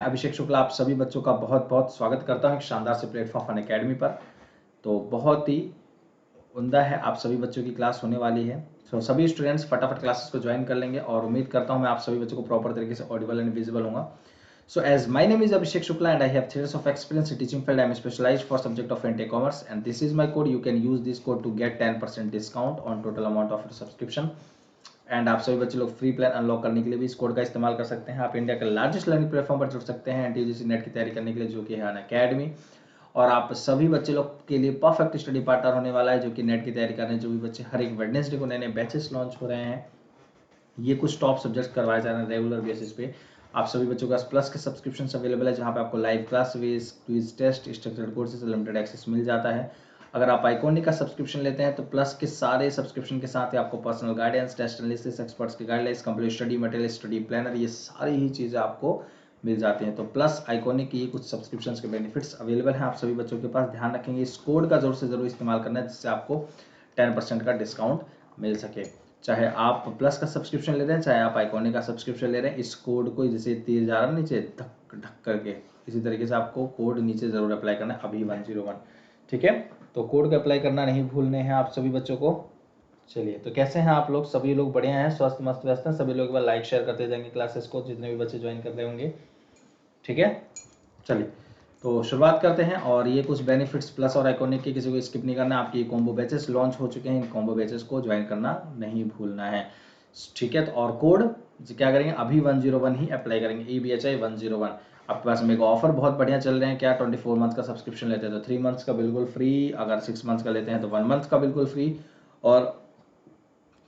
अभिषेक शुक्ला आप सभी बच्चों का बहुत बहुत स्वागत करता हूं एक शानदार से प्लेटफॉर्म फन अकेडमी पर। तो बहुत ही उम्दा है, आप सभी बच्चों की क्लास होने वाली है। तो सभी स्टूडेंट्स फटाफट क्लासेस को ज्वाइन कर लेंगे और उम्मीद करता हूं मैं आप सभी बच्चों को प्रॉपर तरीके से ऑडिबल एंड विजिबल होगा। So as my name is Abhishek Shukla and I have 3 years of experience in teaching field, I am specialized for subject of Fintech Commerce and this is my code. You can use this code to get 10% discount on total amount of your subscription. And आप सभी बच्चे लोग free plan unlock करने के लिए भी इस code का इस्तेमाल कर सकते हैं। आप इंडिया के लार्जेस्ट लर्निंग प्लेटफॉर्म पर जुड़ सकते हैं एनटीयूजीसी नेट की तैयारी करने के लिए, जो कि है अनअकैडमी। और आप सभी बच्चे लोग के लिए परफेक्ट स्टडी पार्टनर होने वाला है, जो कि नेट की तैयारी कर रहे हैं। जो भी बच्चे हर एक वेडनेसडे को नए नए बैचेस लॉन्च हो रहे हैं, ये कुछ टॉप सब्जेक्ट करवाए जा रहे हैं रेगुलर बेसिस पे। आप सभी बच्चों के पास प्लस के सब्सक्रिप्शन अवेलेबल है, जहाँ पे आपको live class, quiz test, structured courses, limited access मिल जाता है। अगर आप आइकॉनिक का सब्सक्रिप्शन लेते हैं तो प्लस के सारे सब्सक्रिप्शन के साथ ही आपको personal guidance, test analysis, experts की guidelines, complete study material, study planner, ये सारी ही चीज़ें आपको मिल जाती हैं। तो प्लस आइकॉनिक की ये कुछ सब्सक्रिप्शन के बेनिफिट्स अवेलेबल हैं आप सभी बच्चों के पास। ध्यान रखेंगे इस कोड का जरूर से जरूर इस्तेमाल करना है, जिससे आपको 10% का डिस्काउंट मिल सके। चाहे आप प्लस का सब्सक्रिप्शन ले रहे हैं, चाहे आप आइकॉनिक का सब्सक्रिप्शन ले रहे हैं, इस कोड को जैसे तीर जा रहा है नीचे धक ढक करके, इसी तरीके से आपको कोड नीचे जरूर अप्लाई करना है, अभी 101। ठीक है, तो कोड को अप्लाई करना नहीं भूलने हैं आप सभी बच्चों को। चलिए, तो कैसे हैं आप लोग? सभी लोग बढ़िया हैं, स्वस्थ मस्त व्यस्त हैं? सभी लोग एक बार लाइक शेयर करते जाएंगे क्लासेस को, जितने भी बच्चे ज्वाइन कर रहे होंगे। ठीक है, चलिए तो शुरुआत करते हैं। और ये कुछ बेनिफिट्स प्लस और आइकॉनिक के किसी को स्किप नहीं करना। आपकी कॉम्बो बैचेस लॉन्च हो चुके हैं, इन कॉम्बो बैचेस को ज्वाइन करना नहीं भूलना है। ठीक है, तो और कोड क्या करेंगे, अभी 101 ही अप्लाई करेंगे, EBHI 101। आपके पास मेरे को ऑफर बहुत बढ़िया चल रहे हैं। क्या 24 मंथ का सब्सक्रिप्शन लेते हैं तो 3 मंथ्स का बिल्कुल फ्री, अगर 6 मंथ्स का लेते हैं तो 1 मंथ का बिल्कुल फ्री, और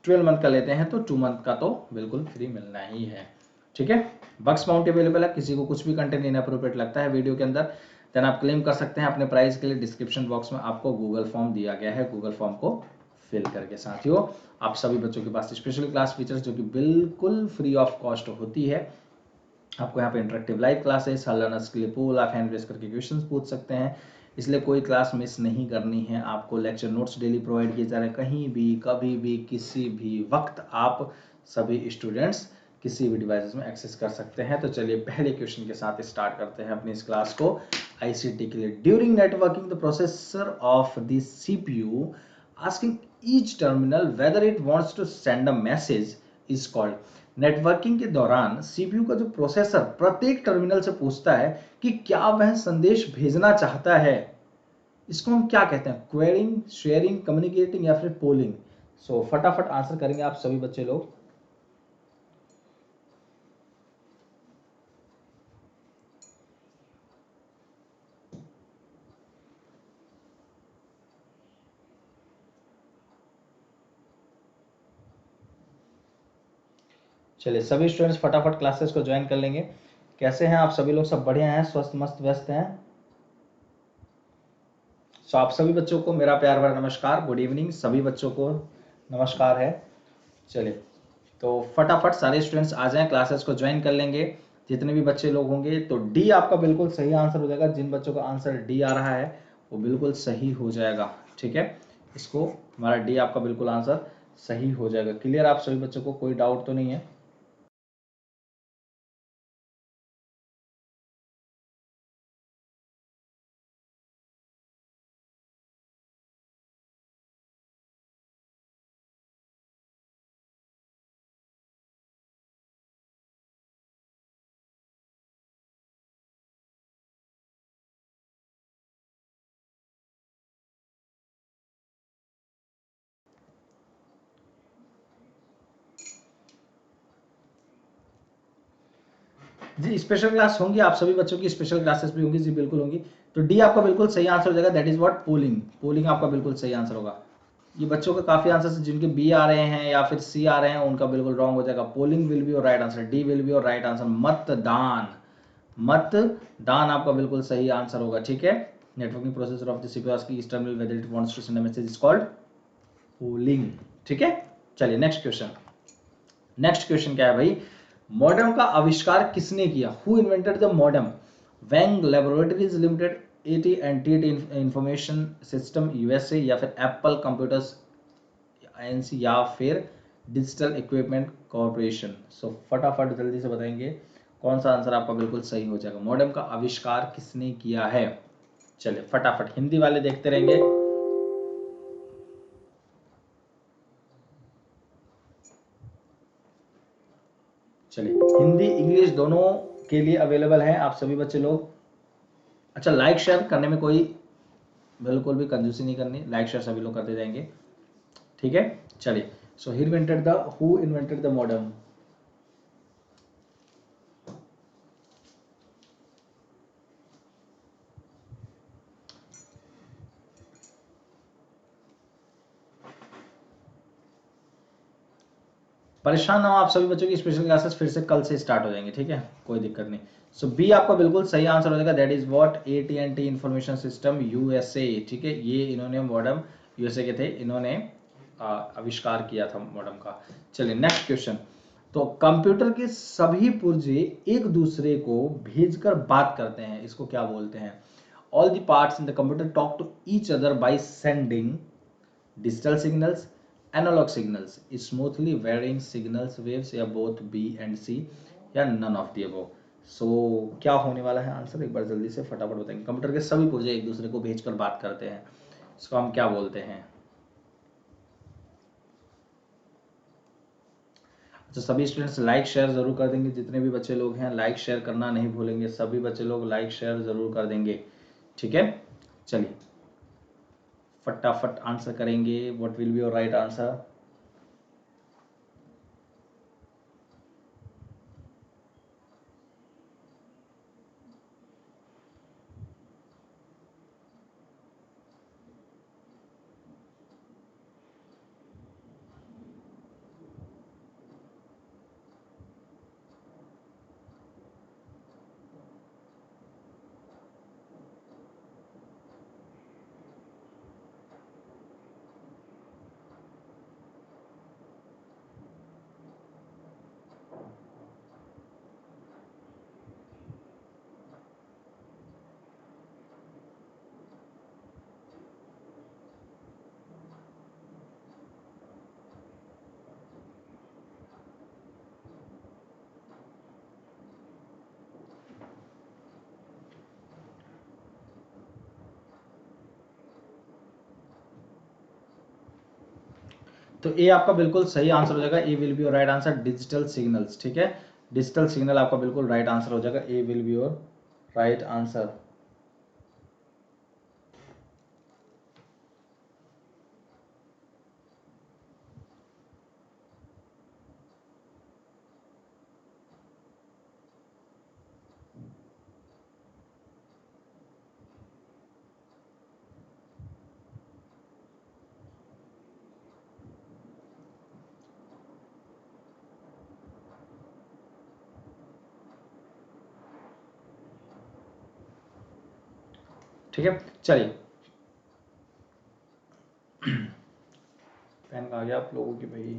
12 मंथ का लेते हैं तो 2 मंथ का तो बिल्कुल फ्री मिलना ही है। ठीक है, बक्स माउंट अवेलेबल है। किसी को कुछ भी कंटेंट इनअप्रोप्रिएट लगता है वीडियो के अंदर, देन आप क्लेम कर सकते हैं अपने प्राइस के लिए। डिस्क्रिप्शन बॉक्स में आपको गूगल फॉर्म दिया गया है, गूगल फॉर्म को फिल करके। साथियों, आप सभी बच्चों के पास स्पेशल क्लास फीचर्स जो कि बिल्कुल फ्री ऑफ कॉस्ट होती है। आपको यहाँ पे इंटरेक्टिव लाइव क्लासेस, हर लर्नर्स के लिए पूल, आप हैंड रेस करके क्वेश्चंस पूछ सकते हैं, इसलिए कोई क्लास मिस नहीं करनी है। आपको लेक्चर नोट्स डेली प्रोवाइड किए जा रहे हैं, कहीं भी कभी भी किसी भी वक्त आप सभी स्टूडेंट्स किसी भी डिवाइसेस में एक्सेस कर सकते हैं। तो चलिए पहले क्वेश्चन के साथ स्टार्ट करते हैं अपनी इस क्लास को। आईसीटी के लिए, during networking the processor of the CPU asking each terminal whether it wants to send a message is called. Networking के दौरान सीपीयू का जो प्रोसेसर प्रत्येक टर्मिनल से पूछता है कि क्या वह संदेश भेजना चाहता है, इसको हम क्या कहते हैं? क्वेरिंग, शेयरिंग, कम्युनिकेटिंग या फिर पोलिंग? सो फटाफट आंसर करेंगे आप सभी बच्चे लोग। चलिए, सभी स्टूडेंट्स फटाफट क्लासेस को ज्वाइन कर लेंगे। कैसे हैं आप सभी लोग? सब बढ़िया हैं, स्वस्थ मस्त व्यस्त हैं? सो आप सभी बच्चों को मेरा प्यार भरा नमस्कार, गुड इवनिंग, सभी बच्चों को नमस्कार है। चलिए, तो फटाफट सारे स्टूडेंट्स आ जाएं, क्लासेस को ज्वाइन कर लेंगे जितने भी बच्चे लोग होंगे। तो डी आपका बिल्कुल सही आंसर हो जाएगा। जिन बच्चों का आंसर डी आ रहा है वो बिल्कुल सही हो जाएगा। ठीक है, इसको हमारा डी आपका बिल्कुल आंसर सही हो जाएगा। क्लियर आप सभी बच्चों को? कोई डाउट तो नहीं है? जी, स्पेशल क्लास होंगी, आप सभी बच्चों की स्पेशल क्लासेस भी होंगी जी, बिल्कुल होंगी। तो डी आपका बिल्कुल सही आंसर हो जाएगा, that is what, polling. Polling आपका बिल्कुल सही आंसर होगा। ये बच्चों का काफी आंसर जिनके बी आ रहे हैं या फिर सी आ रहे हैं, उनका बिल्कुल रॉन्ग हो जाएगा। Polling will be our right answer, D will be our right answer. मतदान, मतदान आपका बिल्कुल सही आंसर होगा। ठीक है, networking processor of the CPU asking each terminal whether it wants to send a message is called polling. ठीक है, चलिए नेक्स्ट क्वेश्चन। नेक्स्ट क्वेश्चन क्या है भाई? मॉडेम का आविष्कार किसने किया? Who invented the modem? Wang laboratories limited, AT&T information system USA, या फिर एप्पल कंप्यूटर्स INC, या फिर डिजिटल इक्विपमेंट कॉर्पोरेशन? सो फटाफट जल्दी से बताएंगे कौन सा आंसर आपका बिल्कुल सही हो जाएगा? मॉडेम का आविष्कार किसने किया है? चलिए फटाफट हिंदी वाले देखते रहेंगे। चलिए हिंदी इंग्लिश दोनों के लिए अवेलेबल है आप सभी बच्चे लोग। अच्छा, लाइक शेयर करने में कोई बिल्कुल भी कंजूसी नहीं करनी, लाइक शेयर सभी लोग करते जाएंगे, ठीक है। चलिए, so he invented the, who invented the modem? परेशान ना हो आप सभी बच्चों की स्पेशल क्लासेस फिर से कल से स्टार्ट हो जाएंगे, ठीक है, कोई दिक्कत नहीं। सो बी आपका बिल्कुल सही आंसर हो जाएगा, that is what AT&T information system USA, ठीक है। ये इन्होंने मॉडेम USA के थे, इन्होंने आविष्कार किया था मॉडेम का। चलिए नेक्स्ट क्वेश्चन। तो कंप्यूटर के सभी पुर्जे एक दूसरे को भेजकर बात करते हैं, इसको क्या बोलते हैं? All the parts in the computer talk to each other by sending digital signals, analogue signals, smoothly varying signals waves, या बोथ बी एंड सी, या none of the above. So क्या होने वाला है आंसर, एक बार जल्दी से फटाफट बताएंगे। कंप्यूटर के सभी पुर्जे एक दूसरे को भेजकर बात करते हैं, इसको हम क्या बोलते हैं? तो सभी स्टूडेंट्स लाइक शेयर जरूर कर देंगे, जितने भी बच्चे लोग हैं लाइक शेयर करना नहीं भूलेंगे, सभी बच्चे लोग लाइक शेयर जरूर कर देंगे, ठीक है। चलिए फटाफट आंसर करेंगे, what will be your right answer? तो ए आपका बिल्कुल सही आंसर हो जाएगा, A will be your right answer, digital signals, ठीक है। डिजिटल सिग्नल आपका बिल्कुल राइट आंसर हो जाएगा, A will be your right answer. ठीक है, चलिए पेन आ गया आप लोगों की भाई,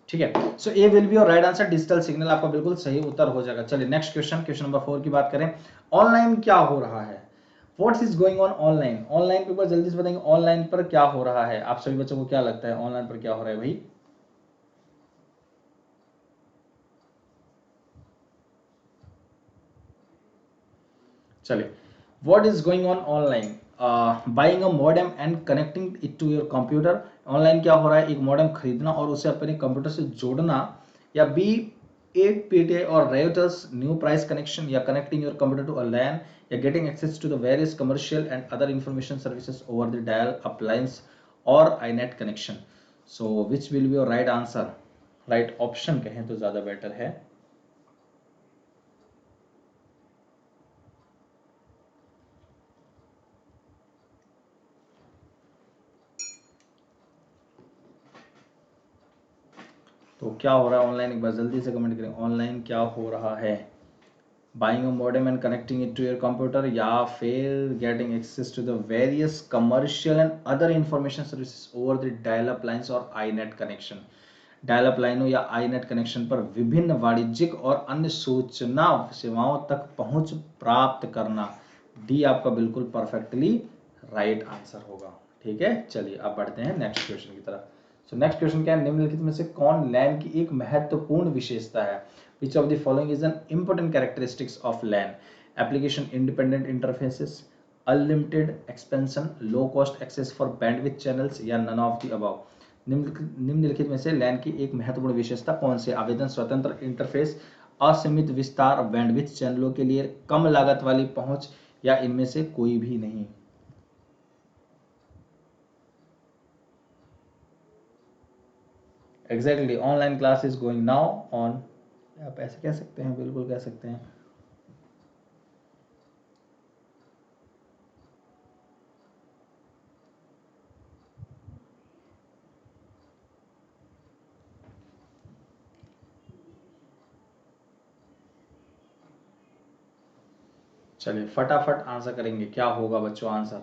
ठीक है। So A will be your right answer, digital signal आपका बिल्कुल सही उत्तर हो जाएगा। चलिए नेक्स्ट क्वेश्चन, क्वेश्चन नंबर 4 की बात करें। ऑनलाइन क्या हो रहा है? What is going on online? Online पे जल्दी से बताएंगे, ऑनलाइन पर क्या हो रहा है? आप सभी बच्चों को क्या लगता है ऑनलाइन पर क्या हो रहा है भाई? चलिए, what is going on online? Buying a modem and connecting it to your computer. Online क्या हो रहा है? एक मॉडेम खरीदना और उसे अपने कंप्यूटर से जोड़ना, या बी 8 PTA और Reuters न्यू प्राइस कनेक्शन, या connecting your computer to a LAN, या getting access to the various commercial and other information services over the dial appliance or iNet connection. So which will be your right answer? Right option कहें तो ज्यादा better है। तो क्या हो रहा है ऑनलाइन, एक बार जल्दी से कमेंट करें, ऑनलाइन क्या हो रहा है? Buying a modem and connecting it to your computer, या फिर getting access to the various commercial and other information services over the dial up lines or iNet connection. Dial up लाइनों या iNet connection पर विभिन्न वाणिज्यिक और अन्य सूचना सेवाओं तक पहुंच प्राप्त करना। डी आपका बिल्कुल परफेक्टली राइट आंसर होगा, ठीक है। चलिए अब बढ़ते हैं नेक्स्ट क्वेश्चन की तरफ। सो नेक्स्ट क्वेश्चन क्या है? निम्नलिखित में से कौन लैन की एक महत्वपूर्ण विशेषता है? Which of the following is an important characteristics of LAN? Application independent interfaces, unlimited expansion, low cost access for bandwidth channels, या नन ऑफ द अबव? निम्नलिखित में से लैन की एक महत्वपूर्ण विशेषता कौन सी? आवेदन स्वतंत्र इंटरफेस, असीमित विस्तार बैंडविड्थ चैनलों के लिए, कम लागत वाली पहुंच, या इनमें से कोई भी नहीं? Exactly, online class is going now on, आप ऐसे कह सकते हैं, बिल्कुल कह सकते हैं। चलिए फटाफट आंसर करेंगे, क्या होगा बच्चों answer?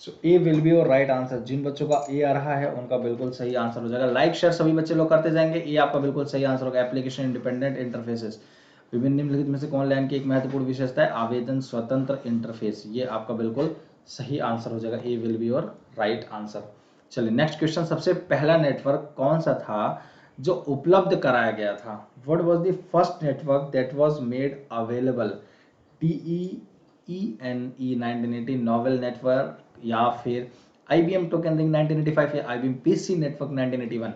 So A will be your right answer. जिन बच्चों का ए आ रहा है उनका बिल्कुल सही आंसर हो जाएगा। लाइक शेयर सभी बच्चे लोग करते जाएंगे, ए आपका बिल्कुल सही आंसर होगा। एप्लीकेशन इंडिपेंडेंट इंटरफेसेस, विभिन्न निम्नलिखित में से कौन लैन की एक महत्वपूर्ण विशेषता है? आवेदन स्वतंत्र इंटरफेस, ये आपका बिल्कुल सही आंसर हो जाएगा। A will be your right answer. चलिए नेक्स्ट क्वेश्चन, सबसे पहला नेटवर्क कौन सा था जो उपलब्ध कराया गया था? What was the first network that was made available? TEENE 1980 novel network, या फिर IBM टोकन रिंग 1985, या IBM PC नेटवर्क 1981?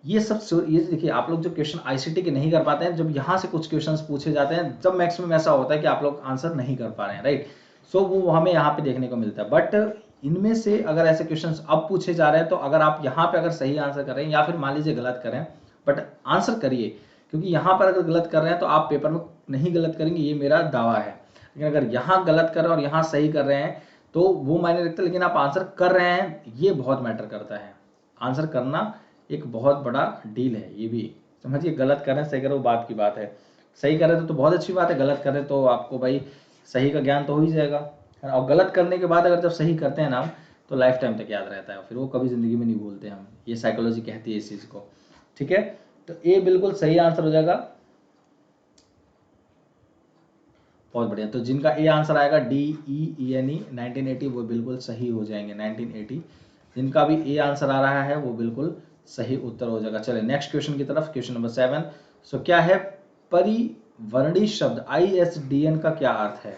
ये सब ये देखिए, आप लोग जो क्वेश्चन आईसीटी के नहीं कर पाते हैं, जब यहाँ से कुछ क्वेश्चंस पूछे जाते हैं, जब मैक्सिमम ऐसा होता है कि आप लोग आंसर नहीं कर पा रहे हैं, राइट? सो वो हमें यहाँ पे देखने को मिलता है। बट इनमें से अगर ऐसे क्वेश्चंस अब पूछे जा रहे हैं, तो अगर आप यहाँ पे अगर सही आंसर कर रहे हैं, या फिर मान लीजिए गलत करें, बट आंसर करिए, क्योंकि यहाँ पर अगर गलत कर रहे हैं तो आप पेपर में नहीं गलत करेंगे, ये मेरा दावा है। लेकिन अगर यहाँ गलत कर रहे हैं और यहाँ सही कर रहे हैं, तो वो मायने रखता है, लेकिन आप आंसर कर रहे हैं, ये बहुत मैटर करता है। आंसर करना एक बहुत बड़ा डील है, ये भी समझिए। गलत करें सही करें वो बात की बात है, सही करें तो बहुत अच्छी बात है, गलत करें तो आपको भाई सही का ज्ञान तो हो ही जाएगा, और गलत करने के बाद अगर जब सही करते हैं ना, तो लाइफ टाइम तक याद रहता है, फिर वो कभी जिंदगी में नहीं भूलते हम। ये साइकोलॉजी कहती है इस चीज को, ठीक है? तो ए बिल्कुल सही आंसर हो जाएगा। बहुत बढ़िया, तो जिनका ए आंसर आएगा DEENE 1980, वो बिल्कुल सही हो जाएंगे 1980। जिनका भी ए आंसर आ रहा है वो बिल्कुल सही उत्तर हो जाएगा। चलिए नेक्स्ट क्वेश्चन की तरफ, क्वेश्चन नंबर 7। सो क्या है परिवर्णी शब्द ISDN का क्या अर्थ है?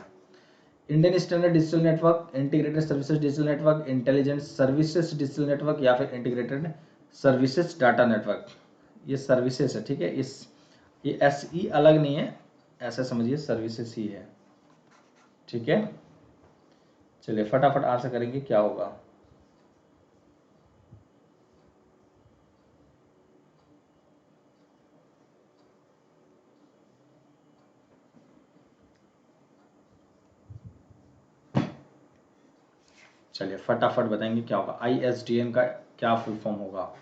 Indian standard digital network, integrated services digital network, intelligent services digital network, या फिर इंटीग्रेटेड सर्विसेज डाटा नेटवर्क? ये सर्विसेज है, ठीक है? ये SE अलग नहीं है, ऐसा समझिए सर्विसेज ही है, ठीक है? चलिए फटाफट आंसर करेंगे, क्या होगा? चलिए फटाफट बताएंगे क्या होगा। ISDN का क्या फुल फॉर्म होगा?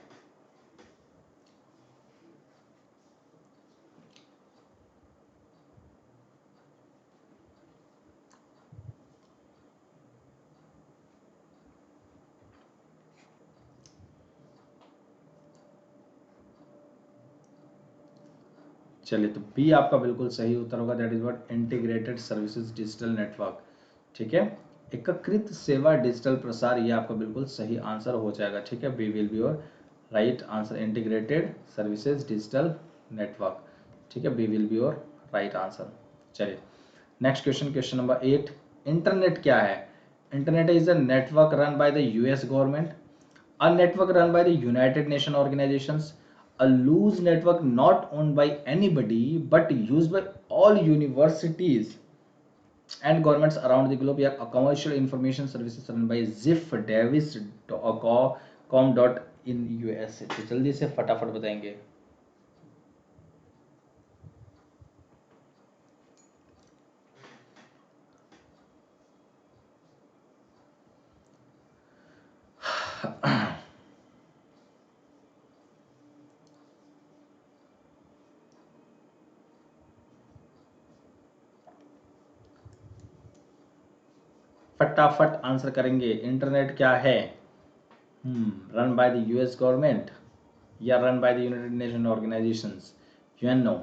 चलिए, तो बी आपका बिल्कुल सही उत्तर होगा, that is what integrated services digital network, ठीक है? एकीकृत सेवा डिजिटल प्रसार, ये आपका बिल्कुल सही आंसर हो जाएगा, ठीक है? B will be your right answer, integrated services digital network, ठीक है? B will be your right answer. चलिए next question, question number 8। Internet क्या है? Internet is a network run by the US government, a network run by the United Nations organizations, a loose network not owned by anybody but used by all universities and governments around the globe, yeah, a commercial information services run by Ziff Davis com dot in USA। तो जल्दी से फटाफट बताएंगे। फटाफट answer करेंगे। Internet क्या है? Run by the US government या run by the United Nation organisations, UNO?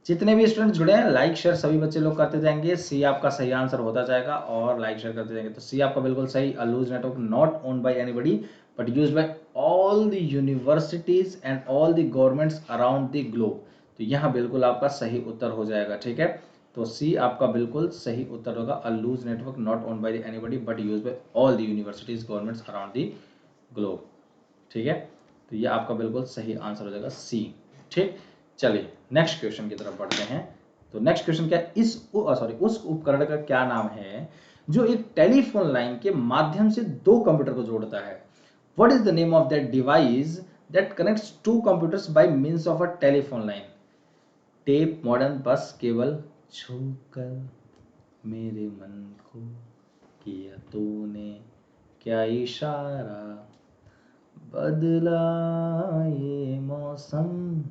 जितने भी स्टूडेंट जुड़े हैं लाइक शेयर सभी बच्चे लोग करते जाएंगे। सी आपका सही आंसर होता जाएगा और लाइक शेयर करते जाएंगे। तो सी आपका बिल्कुल सही। A loose network not owned by anybody but used by all the universities and all the governments around the globe. तो यहाँ बिल्कुल आपका सही उत्तर हो जाएगा। ठीक है, तो सी आपका बिल्कुल सही उत्तर होगा। A loose network not owned by anybody but used by all the universities governments around the globe. ठीक है, तो ये आपका बिल्कुल सही आंसर हो जाएगा सी। ठीक, चलिए नेक्स्ट क्वेश्चन की तरफ बढ़ते हैं। तो नेक्स्ट क्वेश्चन क्या है, उस उपकरण का क्या नाम है जो एक टेलीफोन लाइन के माध्यम से दो कंप्यूटर को जोड़ता है। What is the name of that device that connects to computers by means of a telephone line. Tape, modem, bus, cable. छूकर मेरे मन को किया तूने क्या इशारा, बदला ये मौसम,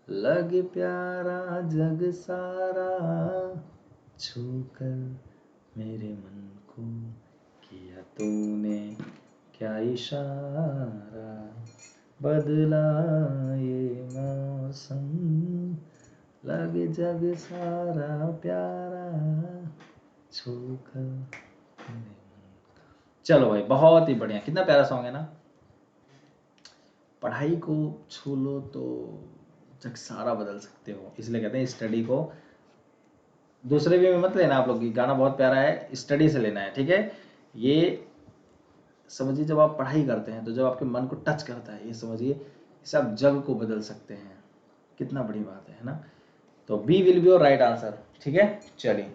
लगे प्यारा जग सारा, छूकर मेरे मन को किया तूने क्या इशारा, बदला ये मौसम, लगे जग सारा प्यारा, छूकर मेरे मन। चलो भाई, बहुत ही बढ़िया, कितना प्यारा सॉन्ग है ना। पढ़ाई को छू लो तो जग सारा बदल सकते हो, इसलिए कहते हैं स्टडी को दूसरे वे में मत लेना आप लोग की। गाना बहुत प्यारा है, स्टडी से लेना है। ठीक है, ये समझिए जब आप पढ़ाई करते हैं तो जब आपके मन को टच करता है, ये समझिए इससे आप जग को बदल सकते हैं। कितना बड़ी बात है ना। तो B will be your right answer. ठीक है, चलिए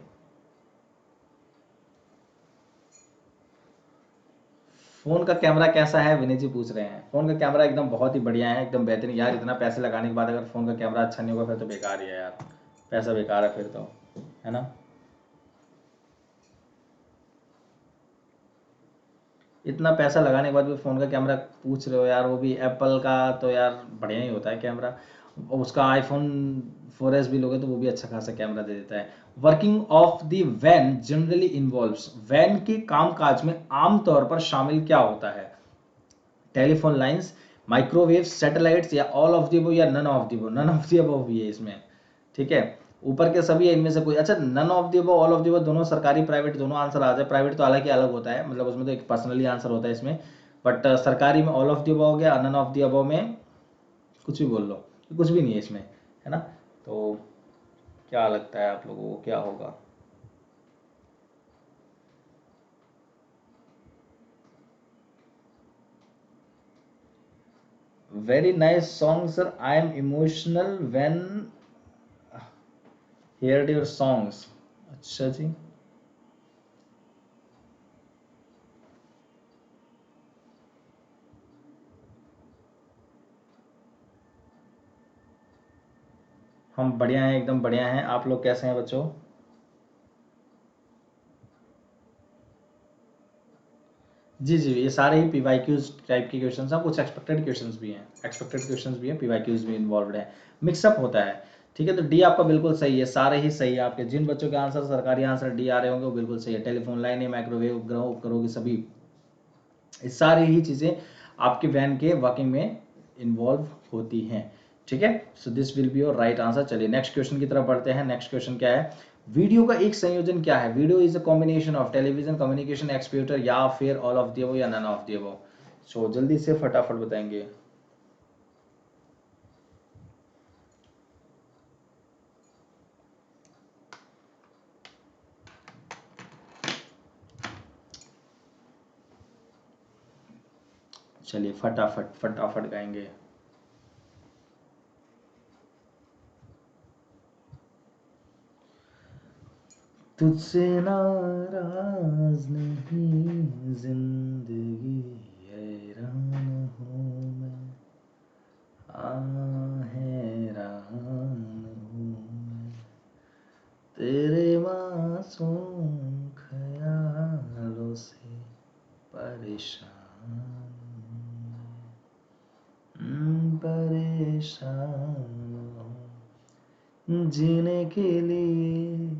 फोन का कैमरा कैसा है, विनय जी पूछ रहे हैं। फोन का कैमरा एकदम बहुत ही बढ़िया है, एकदम बेहतरीन। यार इतना पैसे लगाने के बाद अगर फोन का कैमरा अच्छा नहीं होगा फिर तो बेकार ही है यार, पैसा बेकार है फिर तो, है ना। इतना पैसा लगाने के बाद भी फ़ोन का कैमरा पूछ रहे हो यार, वो भी एप्पल का, तो यार बढ़िया ही होता है कैमरा। उसका आईफोन 4S भी लोगे तो वो भी अच्छा खासा कैमरा दे देता है। वर्किंग ऑफ द वैन जनरली इन्वॉल्व्स, वैन के कामकाज में आमतौर पर शामिल क्या होता है। टेलीफोन लाइंस, माइक्रोवेव, सैटेलाइट्स, या ऑल ऑफ द अबव, या none of the above. None of the above भी है इसमें। ठीक है, ऊपर के सभी है, इनमें से कोई। अच्छा, none of the above, all of the above दोनों सरकारी प्राइवेट दोनों आंसर आ जाए। प्राइवेट तो हालांकि अलग होता है, मतलब उसमें तो एक पर्सनली आंसर होता है इसमें, बट सरकारी में ऑल ऑफ द अबव हो गया, नन ऑफ द अबव में कुछ भी बोल लो, कुछ भी नहीं है इसमें, है ना। तो क्या लगता है आप लोगों को क्या होगा। Very nice song sir, I am emotional when here your songs. अच्छा जी, हम बढ़िया हैं, एकदम बढ़िया हैं। आप लोग कैसे हैं बच्चों। जी जी, ये सारे ही पीवाईक्यूज टाइप के क्वेश्चंस हैं, कुछ एक्सपेक्टेड क्वेश्चंस भी हैं, एक्सपेक्टेड क्वेश्चंस भी हैं, पीवाईक्यूज भी इन्वॉल्व हैं, मिक्सअप होता है। ठीक है, तो डी आपका बिल्कुल सही है, सारे ही सही है आपके। जिन बच्चों के आंसर सरकारी आंसर डी आ रहे होंगे वो बिल्कुल सही है। टेलीफोन लाइन, माइक्रोवेव उपग्रह उपकरणों की सभी, ये सारी ही चीज़ें आपके वैन के वर्किंग में इन्वॉल्व होती हैं। ठीक है, so this will be your right answer. चलिए नेक्स्ट क्वेश्चन की तरफ बढ़ते हैं। नेक्स्ट क्वेश्चन क्या है, वीडियो का एक संयोजन क्या है। Video is a combination of television, communication, computer, या फिर ऑल ऑफ द अबव, या none of the above. So जल्दी से फटाफट बताएंगे। चलिए फटाफट फटाफट गाएंगे। तुझसे नाराज नहीं जिंदगी, हैरान हूँ मैं, हैरान हूँ मैं, तेरे मासूम ख्यालों से परेशान हूँ, परेशान हूँ, जीने के लिए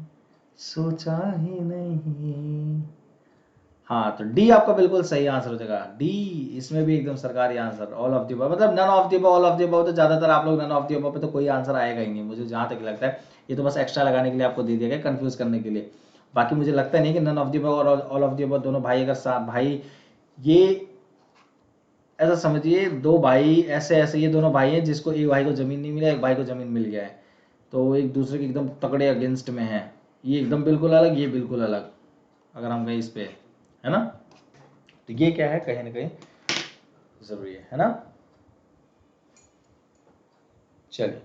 सोचा ही नहीं, हाँ, तो डी आपका बिल्कुल सही आंसर हो जाएगा। डी, इसमें भी एकदम सरकारी answer, all of the above, मतलब none of the above, all of the above, तो ज्यादातर आप लोग नन ऑफ द अबव पे तो कोई आंसर आएगा ही नहीं, मुझे जहां तक लगता है। ये तो बस एक्स्ट्रा लगाने के लिए आपको दे दिया गया, कंफ्यूज करने के लिए। बाकी मुझे लगता नहीं कि नन ऑफ द अबव और ऑल ऑफ द अबव दोनों भाई अगर भाई, ये ऐसा समझिए दो भाई ऐसे ऐसे, ये दोनों भाई हैं जिसको एक भाई को जमीन नहीं मिला, एक भाई को जमीन मिल गया है, तो एक दूसरे के एकदम तगड़े अगेंस्ट में है। ये एकदम बिल्कुल अलग, ये बिल्कुल अलग, अगर हम कहीं इस पे, है ना, तो ये क्या है, कहीं ना कहीं जरूरी है ना। चलिए,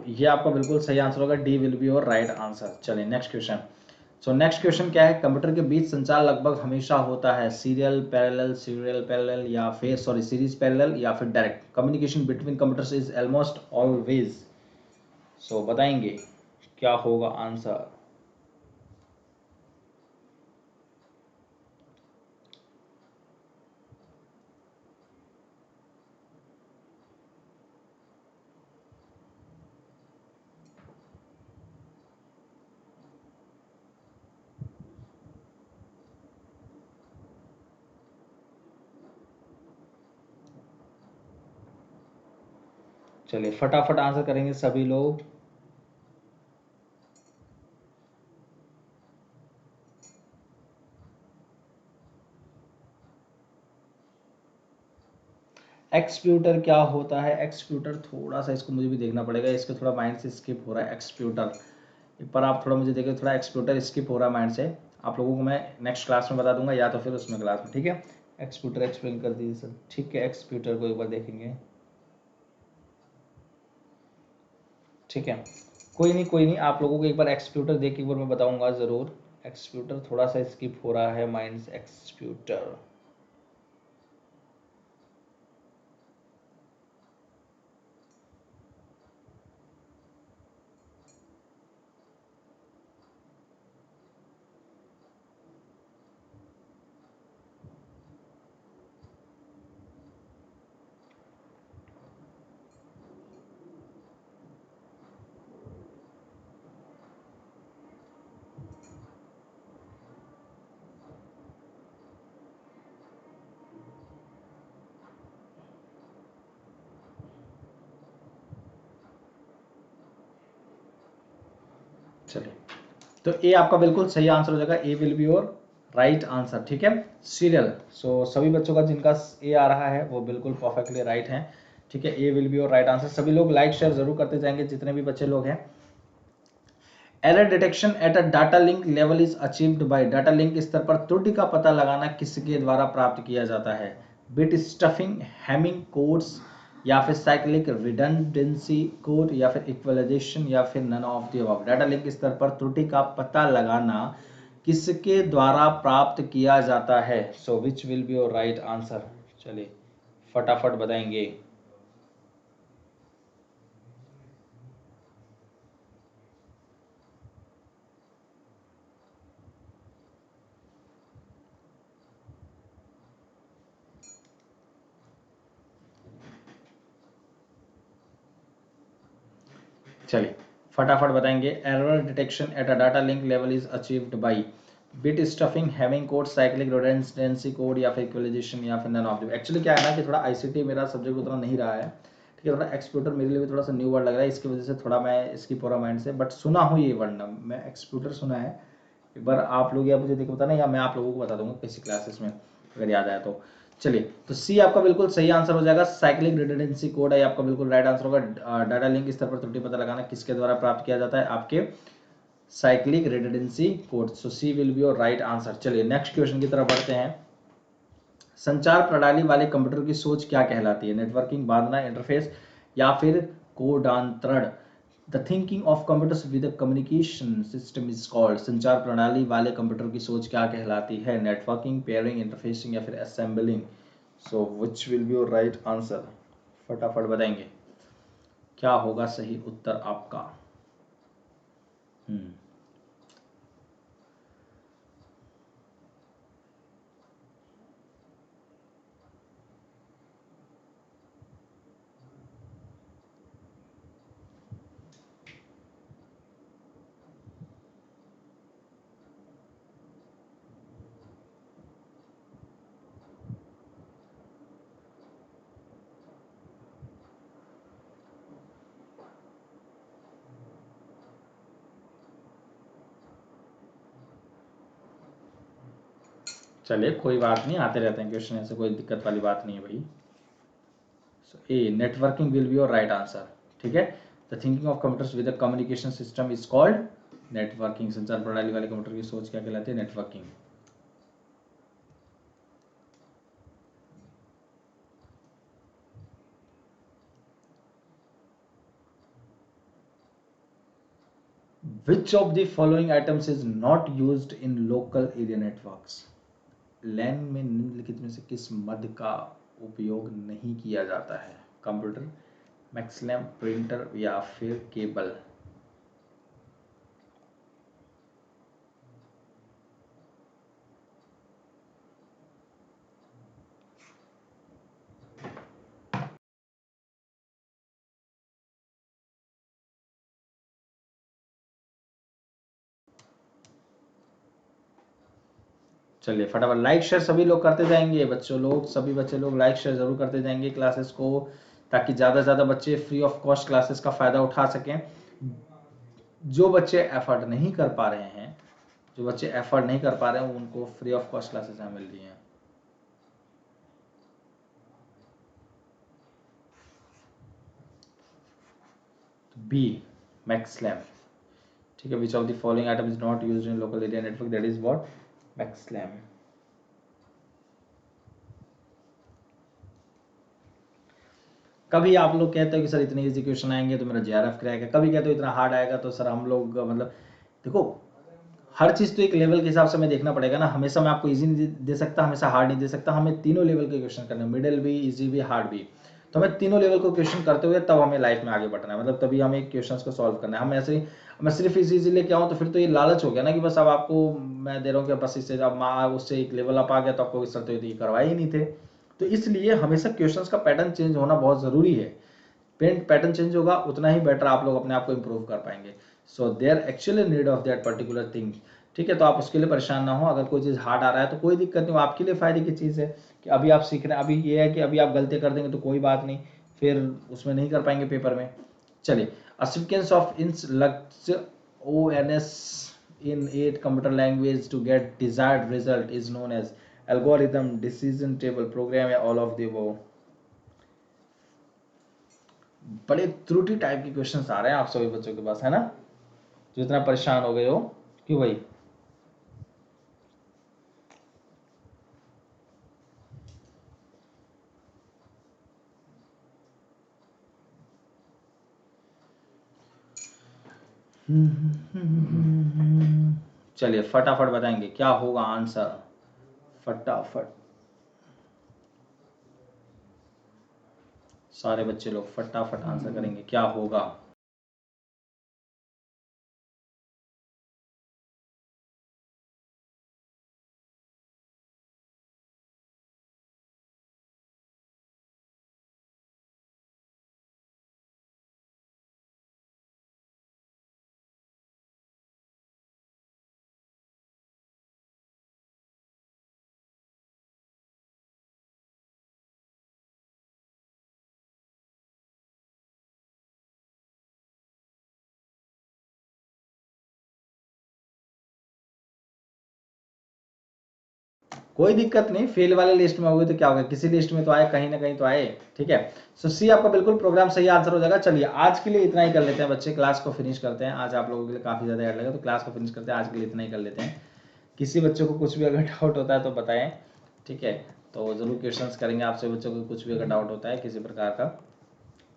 ये आपका बिल्कुल सही आंसर होगा, D will be your right answer. चलिए next question. So next question क्या है, कंप्यूटर के बीच संचार लगभग हमेशा होता है सीरियल पैरेलल या फिर सॉरी सीरीज पैरेलल या फिर direct. Communication between computers is almost always. So बताएंगे क्या होगा आंसर। चलिए फटाफट आंसर करेंगे सभी लोग। एक्सप्यूटर क्या होता है, एक्सप्यूटर थोड़ा सा इसको मुझे भी देखना पड़ेगा, इसको थोड़ा माइंड से स्किप हो रहा है एक्सप्यूटर। एक बार आप थोड़ा मुझे देखिए, थोड़ा एक्सप्यूटर स्किप हो रहा है माइंड से। आप लोगों को मैं नेक्स्ट क्लास में बता दूंगा, या तो फिर उसमें क्लास में, ठीक है। एक्सप्यूटर एक्सप्लेन कर दीजिए सर, ठीक है। एक्सप्यूटर को एक बार देखेंगे, ठीक है। कोई नहीं कोई नहीं, आप लोगों को एक बार एक्सप्यूटर देख के एक बार मैं बताऊंगा ज़रूर। एक्सप्यूटर थोड़ा सा स्किप हो रहा है माइंड से, एक्सप्यूटर। चलिए, तो ए आपका बिल्कुल सही आंसर हो जाएगा, A will be your right answer, ठीक है। सीरियल, सो सभी बच्चों का जिनका ए आ रहा है वो बिल्कुल परफेक्टली राइट है, ठीक है। A will be your right answer. सभी लोग लाइक शेयर जरूर करते जाएंगे जितने भी बच्चे लोग हैं। Error detection at a data link level is achieved bye. Data link स्तर पर त्रुटि का पता लगाना किसके द्वारा प्राप्त किया जाता है। बिट स्टफिंग, हैमिंग कोड्स, या फिर साइक्लिक रिडंडेंसी कोड, या फिर इक्वलाइजेशन, या फिर none of the above. Data link स्तर पर त्रुटि का पता लगाना किसके द्वारा प्राप्त किया जाता है। So which will be your right answer. चलिए फटाफट बताएंगे। चलिए फटाफट बताएंगे। Error detection at a data link level is achieved by bit stuffing, having code, cyclic redundancy code, या फिर इक्वलाइजेशन, या फिर नन ऑफ द। एक्चुअली क्या है ना कि थोड़ा आईसीटी मेरा सब्जेक्ट उतना नहीं रहा है, ठीक है। थोड़ा एक्सप्यूटर मेरे लिए भी थोड़ा सा न्यू वर्ड लग रहा है, इसकी वजह से थोड़ा मैं इसकी पूरा माइंड से, बट सुना हूँ ये वर्ड ना, मैं एक्सप्यूटर सुना है। एक बार आप लोग या मुझे देख बताना, या मैं आप लोगों को बता दूंगा किसी क्लासेस में अगर याद आया तो। चलिए, तो सी आपका बिल्कुल सही आंसर हो जाएगा। साइक्लिक रिडंडेंसी कोड है आपका बिल्कुल राइट आंसर होगा। डाटा लिंक स्तर पर त्रुटि पता लगाना किसके द्वारा प्राप्त किया जाता है, आपके cyclic redundancy code. So C will be your right answer. चलिए नेक्स्ट क्वेश्चन की तरफ बढ़ते हैं। संचार प्रणाली वाले कंप्यूटर की सोच क्या कहलाती है। नेटवर्किंग, बांधना, इंटरफेस, या फिर कोडांतरण। The thinking of computers with a communication system is called. संचार प्रणाली वाले कंप्यूटर की सोच क्या कहलाती है? नेटवर्किंग, पेयरिंग, इंटरफेसिंग या फिर assembling. So which will be your right answer? फटाफट बताएंगे क्या होगा सही उत्तर आपका। चलिए कोई बात नहीं, आते रहते हैं क्वेश्चन, ऐसे कोई दिक्कत वाली बात नहीं है भाई। So A, networking will be your right answer. ठीक है, the thinking of computers with a communication system is called networking. संचार प्रणाली वाले कंप्यूटर की सोच क्या कहलाती है? Networking. Which of the following items is not used in local area networks? लैन में निम्नलिखित में से किस मध्य का उपयोग नहीं किया जाता है? कंप्यूटर, मैक्सलैम, प्रिंटर या फिर केबल? चलिए फटाफट लाइक शेयर सभी लोग करते जाएंगे, बच्चों लोग, सभी बच्चे लोग लाइक शेयर जरूर करते जाएंगे क्लासेस को, ताकि ज़्यादा से ज़्यादा बच्चे फ्री ऑफ कॉस्ट क्लासेस का फ़ायदा उठा सकें। जो बच्चे एफर्ट नहीं कर पा रहे हैं, जो बच्चे एफर्ट नहीं कर पा रहे हैं, उनको फ्री ऑफ कॉस्ट क्लासेस यहाँ मिल रही हैं। बी, मैक्सलैम। ठीक है, which of the following item is not used in local area network? That is what? मैक्सलैम। कभी आप लोग कहते हो कि सर इतने इजी क्वेश्चन आएंगे तो मेरा जेआरएफ क्रैक है, कभी कहते हो इतना हार्ड आएगा तो सर हम लोग मतलब देखो, हर चीज़ तो एक लेवल के हिसाब से हमें देखना पड़ेगा ना। हमेशा मैं आपको इजी नहीं दे सकता, हमेशा हार्ड नहीं दे सकता। हमें तीनों लेवल के क्वेश्चन करने, मिडिल भी, इजी भी, हार्ड भी। तो हमें तीनों लेवल को क्वेश्चन करते हुए तब हमें लाइफ में आगे बढ़ना है, मतलब तभी हमें क्वेश्चन को सॉल्व करना है। हम ऐसे मैं सिर्फ इजी लेके आऊँ तो फिर तो ये लालच हो गया ना कि बस अब आपको मैं दे रहा हूँ कि बस इससे अब उससे एक लेवल अप आ गया तो आपको इस तरह तो ये करवाए ही नहीं थे। तो इसलिए हमेशा क्वेश्चंस का पैटर्न चेंज होना बहुत ज़रूरी है। पैटर्न चेंज होगा उतना ही बेटर आप लोग अपने आप को इम्प्रूव कर पाएंगे। So there actually need of that particular thing. ठीक है, तो आप उसके लिए परेशान ना हो। अगर कोई चीज़ हार्ड आ रहा है तो कोई दिक्कत नहीं, वो आपके लिए फायदे की चीज़ है कि अभी आप सीख रहे हैं। अभी ये है कि अभी आप गलती कर देंगे तो कोई बात नहीं, फिर उसमें नहीं कर पाएंगे पेपर में। चलिए, a sequence of instructions ONS in 8 computer language to get desired result is known as algorithm, decision table, program या all of the above? बड़े त्रुटि टाइप के क्वेश्चंस आ रहे हैं आप सभी बच्चों के पास, है ना, जो इतना परेशान हो गए हो। क्यों भाई? चलिए फटाफट बताएंगे क्या होगा आंसर, फटाफट सारे बच्चे लोग फटाफट आंसर करेंगे क्या होगा। कोई दिक्कत नहीं, फेल वाले लिस्ट में होगी तो क्या होगा, किसी लिस्ट में तो आए, कहीं ना कहीं तो आए। ठीक है, सो सी आपका बिल्कुल प्रोग्राम सही आंसर हो जाएगा। चलिए आज के लिए इतना ही कर लेते हैं बच्चे, क्लास को फिनिश करते हैं। आज आप लोगों के लिए काफ़ी ज़्यादा ऐड लगा तो क्लास को फिनिश करते हैं, आज के लिए इतना ही कर लेते हैं। किसी बच्चों को कुछ भी अगर डाउट होता है तो बताएं। ठीक है, तो ज़रूर क्वेश्चंस करेंगे आपसे बच्चों को, कुछ भी अगर डाउट होता है किसी प्रकार का।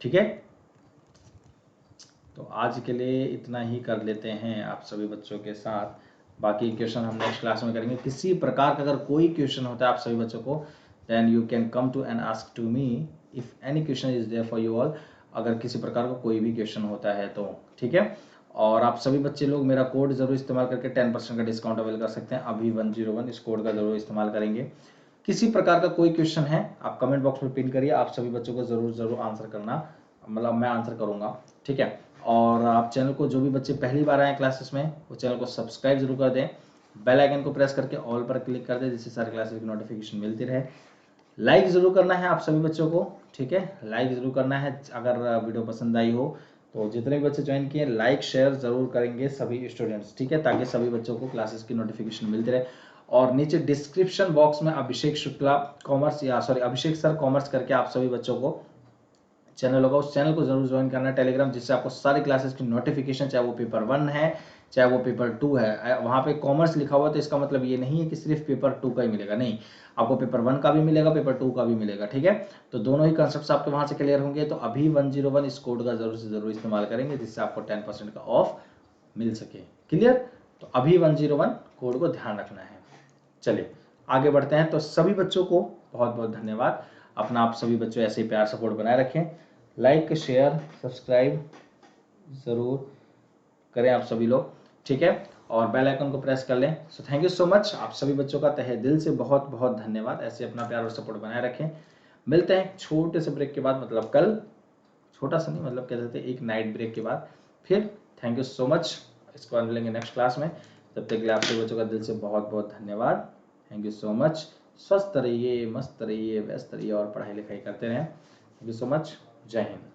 ठीक है, तो आज के लिए इतना ही कर लेते हैं आप सभी बच्चों के साथ। बाकी क्वेश्चन हम नेक्स्ट क्लास में करेंगे। किसी प्रकार का अगर कोई क्वेश्चन होता है आप सभी बच्चों को, then you can come to and ask to me if any question is there for you all. अगर किसी प्रकार का कोई भी क्वेश्चन होता है तो ठीक है। और आप सभी बच्चे लोग मेरा कोड जरूर इस्तेमाल करके 10% का डिस्काउंट अवेल कर सकते हैं। अभी 101 इस कोड का जरूर इस्तेमाल करेंगे। किसी प्रकार का कोई क्वेश्चन है आप कमेंट बॉक्स में पिन करिए, आप सभी बच्चों को जरूर आंसर करना, मतलब मैं आंसर करूंगा, ठीक है। और आप चैनल को, जो भी बच्चे पहली बार आए क्लासेस में, वो चैनल को सब्सक्राइब जरूर कर दें, बेल आइकन को प्रेस करके ऑल पर क्लिक कर दें, जिससे सारे क्लासेस की नोटिफिकेशन मिलती रहे। लाइक जरूर करना है आप सभी बच्चों को, ठीक है, लाइक जरूर करना है। अगर वीडियो पसंद आई हो तो जितने भी बच्चे ज्वाइन किए लाइक शेयर जरूर करेंगे सभी स्टूडेंट्स, ठीक है, ताकि सभी बच्चों को क्लासेस की नोटिफिकेशन मिलती रहे। और नीचे डिस्क्रिप्शन बॉक्स में अभिषेक शुक्ला कॉमर्स, या सॉरी अभिषेक सर कॉमर्स करके आप सभी बच्चों को चैनल होगा, उस चैनल को जरूर ज्वाइन करना है टेलीग्राम, जिससे आपको सारी क्लासेस की नोटिफिकेशन, चाहे वो पेपर 1 है चाहे वो पेपर 2 है। वहाँ पे कॉमर्स लिखा हुआ तो इसका मतलब ये नहीं है कि सिर्फ पेपर 2 का ही मिलेगा, नहीं, आपको पेपर 1 का भी मिलेगा, पेपर 2 का भी मिलेगा, ठीक है। तो दोनों ही कंसेप्ट आपके वहाँ से क्लियर होंगे। तो अभी 101 इस कोड का जरूर से जरूर इस्तेमाल करेंगे, जिससे आपको 10% का ऑफ मिल सके। क्लियर? तो अभी 101 कोड को ध्यान रखना है। चलिए आगे बढ़ते हैं। तो सभी बच्चों को बहुत बहुत धन्यवाद। अपना आप सभी बच्चों ऐसे ही प्यार सपोर्ट बनाए रखें। लाइक शेयर सब्सक्राइब जरूर करें आप सभी लोग, ठीक है, और बेल आइकन को प्रेस कर लें। So thank you so much, आप सभी बच्चों का तहे दिल से बहुत बहुत धन्यवाद। ऐसे अपना प्यार और सपोर्ट बनाए रखें। मिलते हैं छोटे से ब्रेक के बाद, मतलब कल, छोटा सा नहीं, मतलब कह सकते हैं एक नाइट ब्रेक के बाद फिर। थैंक यू सो मच, इसको मिलेंगे नेक्स्ट क्लास में। तब तक के लिए आप सभी बच्चों का दिल से बहुत बहुत धन्यवाद। Thank you so much. स्वस्थ रहिए, मस्त रहिए, व्यस्त रहिए और पढ़ाई लिखाई करते रहें। Thank you so much. जय हिंद।